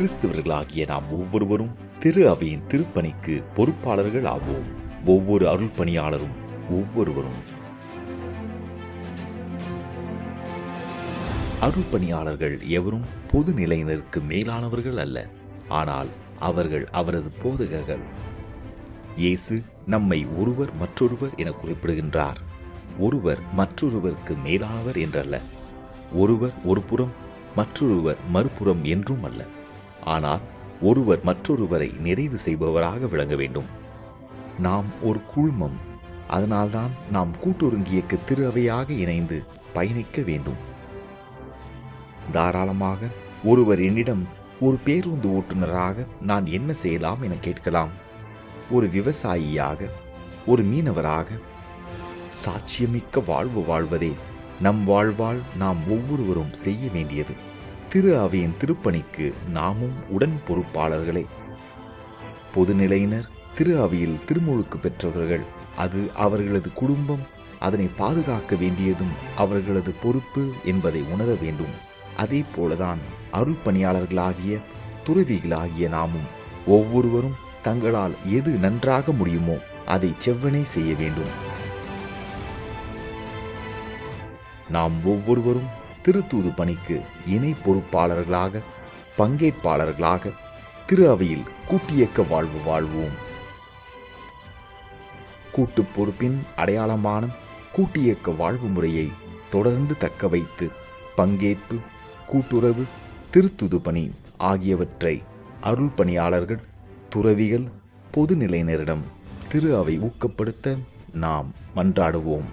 கிறிஸ்தவர்களாகிய நாம் ஒவ்வொருவரும் திரு அவையின் திருப்பணிக்கு பொறுப்பாளர்கள் ஆவோம். ஒவ்வொரு அருள் பணியாளரும் ஒவ்வொருவரும் அருள் பணியாளர்கள் எவரும் பொது நிலையினருக்கு மேலானவர்கள் அல்ல, ஆனால் அவர்கள் அவரது போதகர்கள். இயேசு நம்மை ஒருவர் மற்றொருவர் என குறிப்பிடுகின்றார். ஒருவர் மற்றொருவருக்கு மேலானவர் என்றல்ல, ஒருவர் ஒரு புறம் மற்றொருவர் மறுபுறம் என்றும் அல்ல, ஆனால் ஒருவர் மற்றொருவரை நிறைவு செய்பவராக விளங்க வேண்டும். நாம் ஒரு குழுமம், அதனால்தான் நாம் கூட்டுறங்கியக்கு திரு அவையாக இணைந்து பயணிக்க வேண்டும். தாராளமாக ஒருவர் என்னிடம் ஒரு பேருந்து ஓட்டுநராக நான் என்ன செய்யலாம் என கேட்கலாம். ஒரு விவசாயியாக, ஒரு மீனவராக சாட்சியமிக்க வாழ்வு வாழ்வதே நம் வாழ்வால் நாம் ஒவ்வொருவரும் செய்ய வேண்டியது. திரு அவையின் திருப்பணிக்கு நாமும் உடன் பொறுப்பாளர்களே. பொதுநிலையினர் திரு அவையில் திருமுழுக்கு பெற்றவர்கள். அது அவர்களது குடும்பம். அதனை பாதுகாக்க வேண்டியதும் அவர்களது பொறுப்பு என்பதை உணர வேண்டும். அதே போலதான் அருள் பணியாளர்களாகிய துறவிகளாகிய நாமும் ஒவ்வொருவரும் தங்களால் எது நன்றாக முடியுமோ அதை செவ்வனே செய்ய வேண்டும். நாம் ஒவ்வொருவரும் திருத்தூது பணிக்கு இணை பொறுப்பாளர்களாக, பங்கேற்பாளர்களாக திரு அவையில் கூட்டியக்க வாழ்வு வாழ்வோம். கூட்டு பொறுப்பின் அடையாளமான கூட்டியக்க வாழ்வு முறையை தொடர்ந்து தக்க வைத்து பங்கேற்பு, கூட்டுறவு, திருத்துது பணி ஆகியவற்றை அருள் பணியாளர்கள், துறவிகள், பொதுநிலையினரிடம் திரு அவை ஊக்கப்படுத்த நாம் மன்றாடுவோம்.